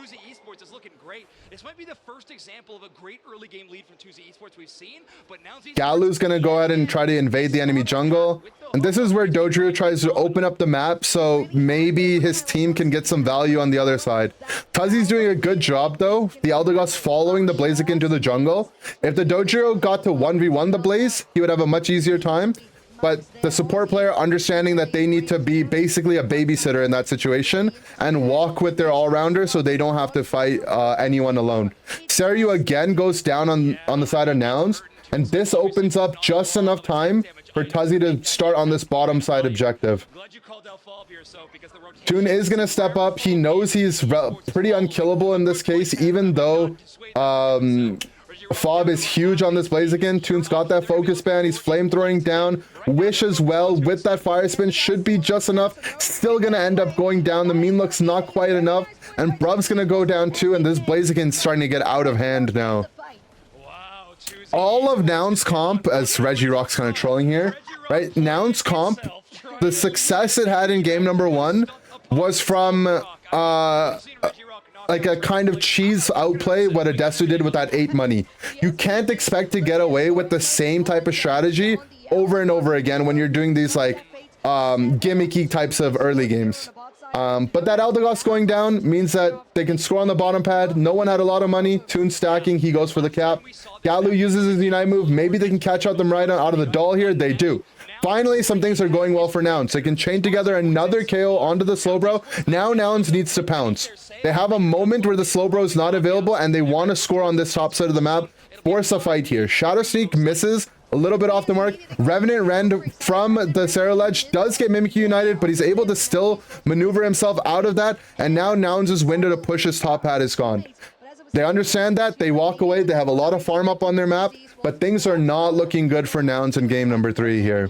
Speaker 3: This might be the first example of a great early game lead from Tuzzy Esports we've seen, but now
Speaker 1: Galu's going to go ahead and try to invade the enemy jungle. And this is where Dodrio tries to open up the map, so maybe his team can get some value on the other side. Tuzzy's doing a good job, though. The Eldegoss following the Blaziken to the jungle. If the Dodrio got to 1v1 the Blaze, he would have a much easier time. But the support player understanding that they need to be basically a babysitter in that situation and walk with their all-rounder so they don't have to fight anyone alone. Saryu again goes down on the side of Nouns, and this opens up just enough time for Tuzzy to start on this bottom side objective. Toon is going to step up. He knows he's pretty unkillable in this case, even though Fob is huge on this Blaziken. Toon's got that focus band. He's flamethrowing down. Wish as well with that fire spin should be just enough. Still gonna end up going down. The mean look's not quite enough. And Bruv's gonna go down too. And this Blaziken's starting to get out of hand now. All of Noun's comp, as Regirock's kind of trolling here, right? Noun's comp, the success it had in game number 1 was from like a kind of cheese outplay what Adesu did with that 8 money. You can't expect to get away with the same type of strategy over and over again when you're doing these like gimmicky types of early games. But that Eldegoss going down means that they can score on the bottom pad. No one had a lot of money. Toon stacking, he goes for the cap. Galu uses his Unite move. Maybe they can catch out them right out of the doll here. They do. Finally, some things are going well for Nouns. They can chain together another KO onto the Slowbro. Now Nouns needs to pounce. They have a moment where the Slowbro is not available and they want to score on this top side of the map. Force a fight here. Shadow Sneak misses. A little bit off the mark. Revenant Rend from the Sarah Ledge does get Mimikyu United, but he's able to still maneuver himself out of that. And now Nouns' window to push his top pad is gone. They understand that. They walk away. They have a lot of farm up on their map, but things are not looking good for Nouns in game number 3 here.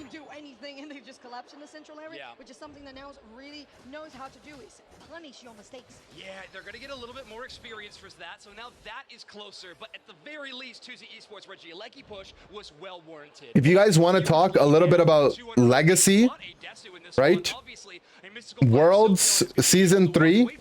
Speaker 2: In the central area, which is something that Nouns really knows how to do, is punish your mistakes.
Speaker 3: Yeah, they're going to get a little bit more experience for that, so now that is closer, but at the very least, Tuzzy Esports Regieleki push was well warranted.
Speaker 1: If you guys want to talk a little bit about legacy, right? Worlds Season 3.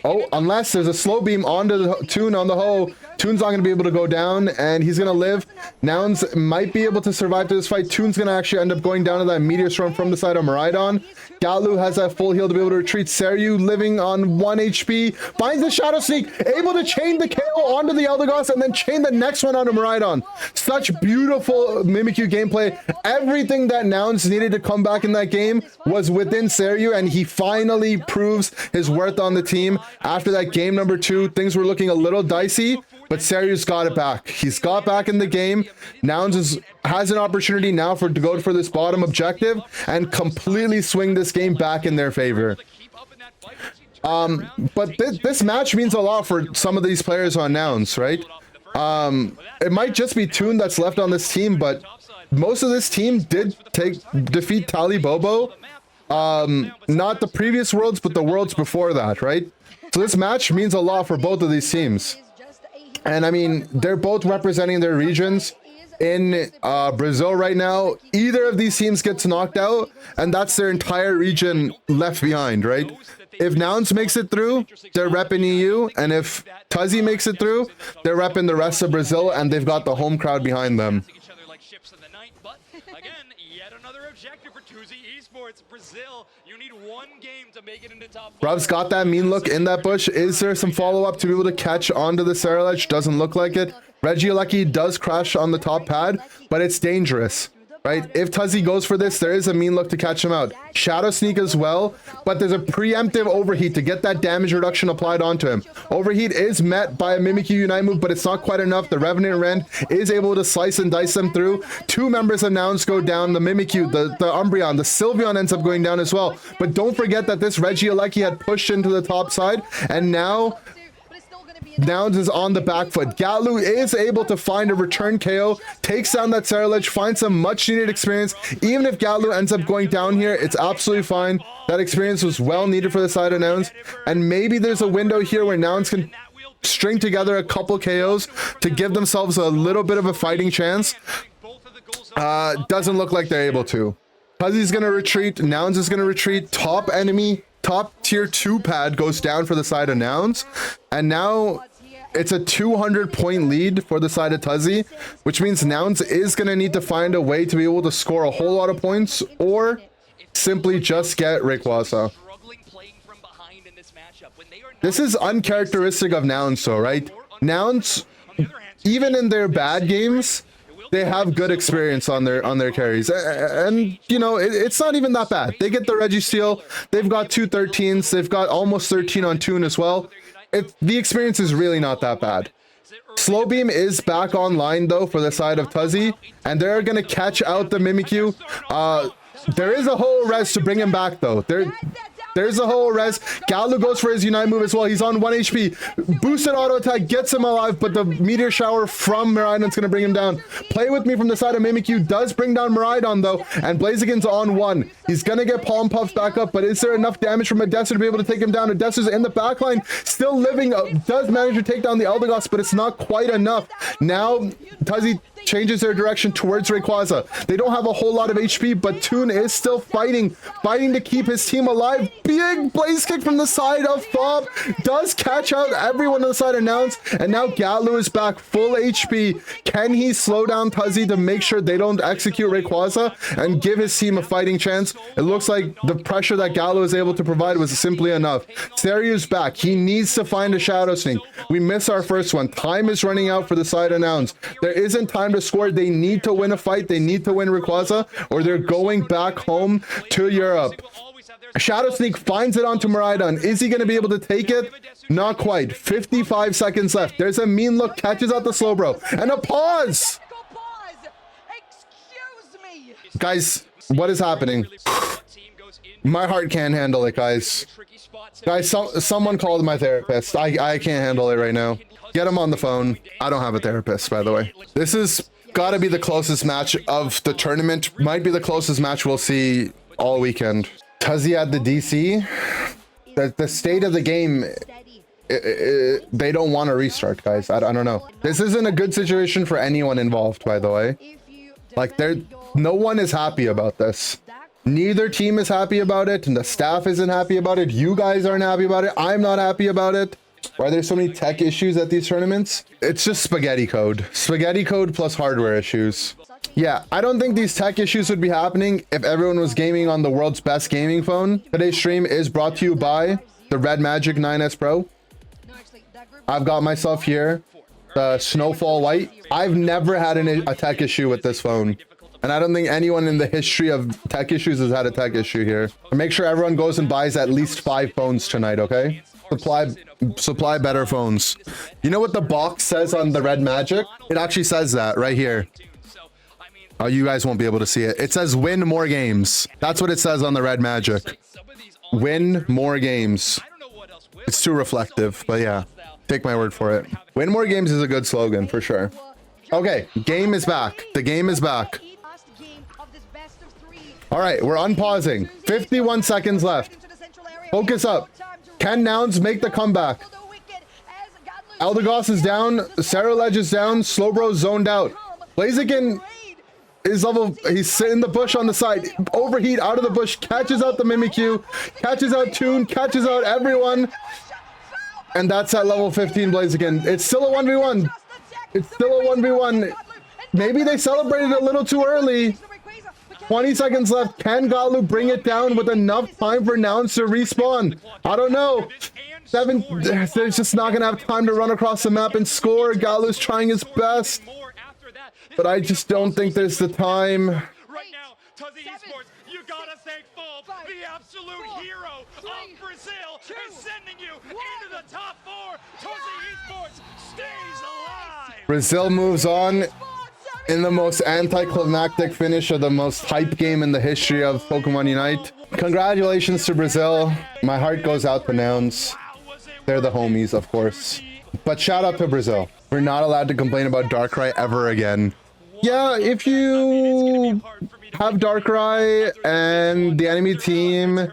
Speaker 1: Oh, unless there's a slow beam onto the Toon on the hoe. Toon's not going to be able to go down, and he's going to live. Nouns might be able to survive through this fight. Toon's going to actually end up going down to that Meteor Storm from the side of Miraidon. Galu has that full heal to be able to retreat. Seryu living on 1 HP. Finds the Shadow Sneak. Able to chain the KO onto the Eldegoss and then chain the next one onto Miraidon. Such beautiful Mimikyu gameplay. Everything that Nouns needed to come back in that game was within Seryu, and he finally proves his worth on the team. After that game number 2, things were looking a little dicey, but Seryu's got it back. He's got back in the game. Nouns has an opportunity now to go for this bottom objective and completely swing this game back in their favor. But this match means a lot for some of these players on Nouns, right? It might just be Toon that's left on this team, but most of this team did defeat Tali Bobo. Not the previous worlds, but the worlds before that, right? So this match means a lot for both of these teams. And I mean, they're both representing their regions in Brazil right now. Either of these teams gets knocked out, and that's their entire region left behind, right? If Nouns makes it through, they're repping EU, and if Tuzzy makes it through, they're repping the rest of Brazil, and they've got the home crowd behind them. Brazil, you need one game to make it into top 5. Bruv's got that mean look in that bush. Is there some follow-up to be able to catch onto the Sarah Ledge? Doesn't look like it. Regieleki does crash on the top pad, but it's dangerous, right? If Tuzzy goes for this, there is a mean look to catch him out. Shadow Sneak as well, but there's a preemptive overheat to get that damage reduction applied onto him. Overheat is met by a Mimikyu Unite move, but it's not quite enough. The Revenant Rend is able to slice and dice them through. 2 members of Nouns go down. The Mimikyu, the Umbreon, the Sylveon ends up going down as well. But don't forget that this Regieleki had pushed into the top side, and now Nouns is on the back foot. Galu is able to find a return KO, takes down that Sarah Ledge, finds some much needed experience. Even if Galu ends up going down here, it's absolutely fine. That experience was well needed for the side of Nouns, and maybe there's a window here where Nouns can string together a couple KOs to give themselves a little bit of a fighting chance. Doesn't look like they're able to. Tuzzy's gonna retreat, Nouns is gonna retreat, top enemy, top tier 2 pad goes down for the side of Nouns, and now it's a 200-point lead for the side of Tuzzy, which means Nouns is going to need to find a way to be able to score a whole lot of points or simply just get Rayquaza. This is uncharacteristic of Nouns though, right? Nouns, even in their bad games, they have good experience on their carries, and you know it's not even that bad. They get the Registeel, they've got 2 13s, they've got almost 13 on Toon as well. The experience is really not that bad. Slow Beam is back online though for the side of Tuzzy, and they're gonna catch out the Mimikyu. There is a whole res to bring him back though. There's the whole res. Galu goes for his Unite move as well. He's on 1 HP. Boosted auto attack gets him alive, but the Meteor Shower from Miraidon's going to bring him down. Play with me from the side of Mimikyu does bring down Miraidon, though, and Blaziken's on 1. He's going to get Palm Puffs back up, but is there enough damage from Odessa to be able to take him down? Odessa's in the backline, still living, does manage to take down the Eldegoss, but it's not quite enough. Now, Tuzzy changes their direction towards Rayquaza. They don't have a whole lot of HP, but Toon is still fighting to keep his team alive. Big Blaze Kick from the side of Fob does catch out everyone on the side of Nouns, and now Galu is back full HP. Can he slow down Tuzzy to make sure they don't execute Rayquaza and give his team a fighting chance? It looks like the pressure that Galu was able to provide was simply enough. Seryu's back. He needs to find a Shadow Sneak. We miss our first one. Time is running out for the side of Nouns. There isn't time to score. They need to win a fight. They need to win Rayquaza, or they're going back home to Europe. Shadow Sneak finds it onto Miraidon. Is he going to be able to take it? Not quite. 55 seconds left. There's a mean look, catches out the slow bro, and a pause. Guys, what is happening? My heart can't handle it, guys. Guys, someone called my therapist. I can't handle it right now. Get him on the phone. I don't have a therapist, by the way. This is gotta be the closest match of the tournament. Might be the closest match we'll see all weekend. Tuzzy at the DC. The state of the game, they don't want to restart, guys. I don't know. This isn't a good situation for anyone involved, by the way. Like, no one is happy about this. Neither team is happy about it, and the staff isn't happy about it. You guys aren't happy about it. I'm not happy about it. Why are there so many tech issues at these tournaments? It's just spaghetti code. Spaghetti code plus hardware issues. Yeah, I don't think these tech issues would be happening if everyone was gaming on the world's best gaming phone. Today's stream is brought to you by the Red Magic 9S Pro. I've got myself here the Snowfall White. I've never had a tech issue with this phone. And I don't think anyone in the history of tech issues has had a tech issue here. Make sure everyone goes and buys at least 5 phones tonight, okay? Supply better phones. You know what the box says on the Red Magic? It actually says that right here. Oh, you guys won't be able to see it. It says win more games. That's what it says on the Red Magic. Win more games. It's too reflective, but yeah, take my word for it. Win more games is a good slogan for sure. Okay, game is back. The game is back. All right, we're unpausing. 51 seconds left. Focus up. Can Nouns make the comeback? Eldegoss is down. Ceruledge is down. Slowbro's zoned out. Blaziken is level. He's in the bush on the side. Overheat out of the bush. Catches out the Mimikyu. Catches out Toon. Catches out everyone. And that's at level 15 Blaziken. It's still a 1v1. It's still a 1v1. Maybe they celebrated a little too early. 20 seconds left. Can Galu bring it down with enough time for Nouns to respawn? I don't know. They're just not gonna have time to run across the map and score. Galu's trying his best, but I just don't think there's the time.
Speaker 3: Right now, Tuzzy Esports, you gotta thank Fulb, the absolute hero of Brazil, is sending you into the top 4. Tuzzy Esports stays alive.
Speaker 1: Brazil moves on in the most anticlimactic finish of the most hype game in the history of Pokemon Unite. Congratulations to Brazil. My heart goes out to Nouns. They're the homies, of course. But shout out to Brazil. We're not allowed to complain about Darkrai ever again. Yeah, if you have Darkrai and the enemy team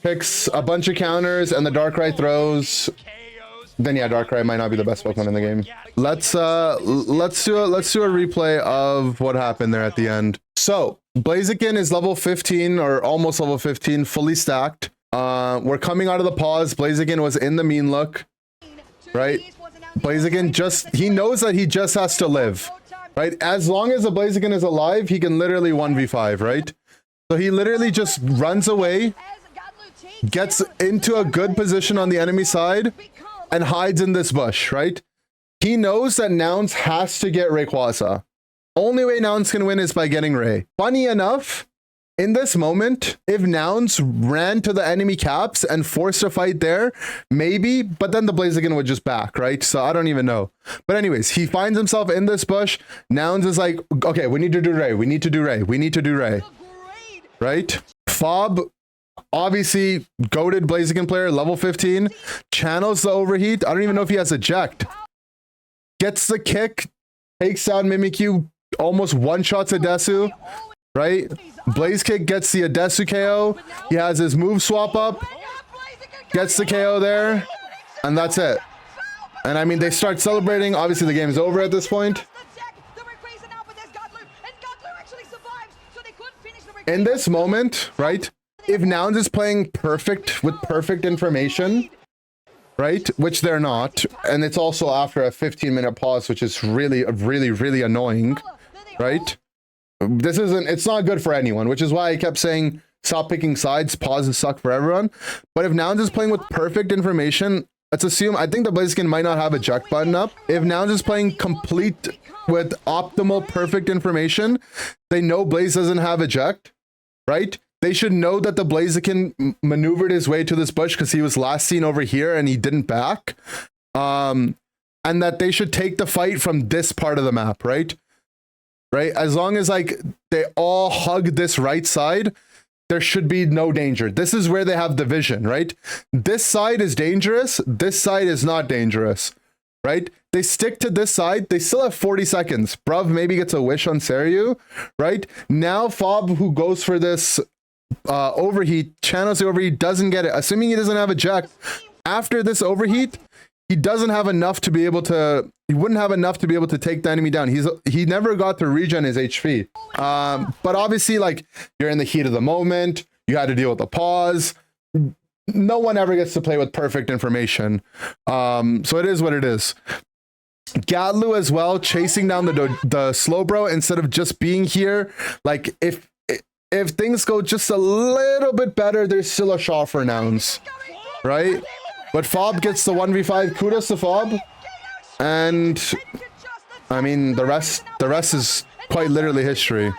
Speaker 1: picks a bunch of counters and the Darkrai throws, then yeah, Darkrai might not be the best Pokemon in the game. Let's do a replay of what happened there at the end. So Blaziken is level 15 or almost level 15, fully stacked. We're coming out of the pause. Blaziken was in the mean look, right? Blaziken he knows that he just has to live, right? As long as the Blaziken is alive, he can literally 1v5, right? So he literally just runs away, gets into a good position on the enemy side, and hides in this bush, right? He knows that Nouns has to get Rayquaza. Only way Nouns can win is by getting Ray. Funny enough, in this moment, if Nouns ran to the enemy caps and forced a fight there, maybe, but then the Blaziken would just back, right? So I don't even know. But anyways, he finds himself in this bush. Nouns is like, okay, we need to do Ray. We need to do Ray. We need to do Ray. Right? Fob Obviously, goated Blaziken player, level 15. Channels the overheat. I don't even know if he has eject. Gets the kick. Takes out Mimikyu. Almost one-shots Adesu. Right? Blaze Kick gets the Adesu KO. He has his move swap up. Gets the KO there. And that's it. And I mean, they start celebrating. Obviously, the game's over at this point. In this moment, right? If Nouns is playing perfect with perfect information, right? Which they're not. And it's also after a 15-minute pause, which is really, really, really annoying, right? This isn't, it's not good for anyone, which is why I kept saying, stop picking sides, pauses suck for everyone. But if Nouns is playing with perfect information, let's assume, I think the Blaziken might not have a eject button up. If Nouns is playing complete with optimal perfect information, they know Blaze doesn't have eject, right? They should know that the Blaziken maneuvered his way to this bush because he was last seen over here and he didn't back. And that they should take the fight from this part of the map, right? Right? As long as like they all hug this right side, there should be no danger. This is where they have the vision, right? This side is dangerous. This side is not dangerous, right? They stick to this side. They still have 40 seconds. Bruv maybe gets a wish on Seryu, right? Now Fob, who goes for this overheat, channels the overheat, doesn't get it. Assuming he doesn't have a eject, after this overheat, he doesn't have enough to be able to, he wouldn't have enough to be able to take the enemy down. He never got to regen his HP. But obviously, like, you're in the heat of the moment. You had to deal with the pause. No one ever gets to play with perfect information. So it is what it is. Gatlu as well, chasing down the Slowbro instead of just being here. Like, if things go just a little bit better, there's still a shot for Nouns, right? But Fob gets the 1v5. Kudos to Fob. And I mean, the rest is quite literally history.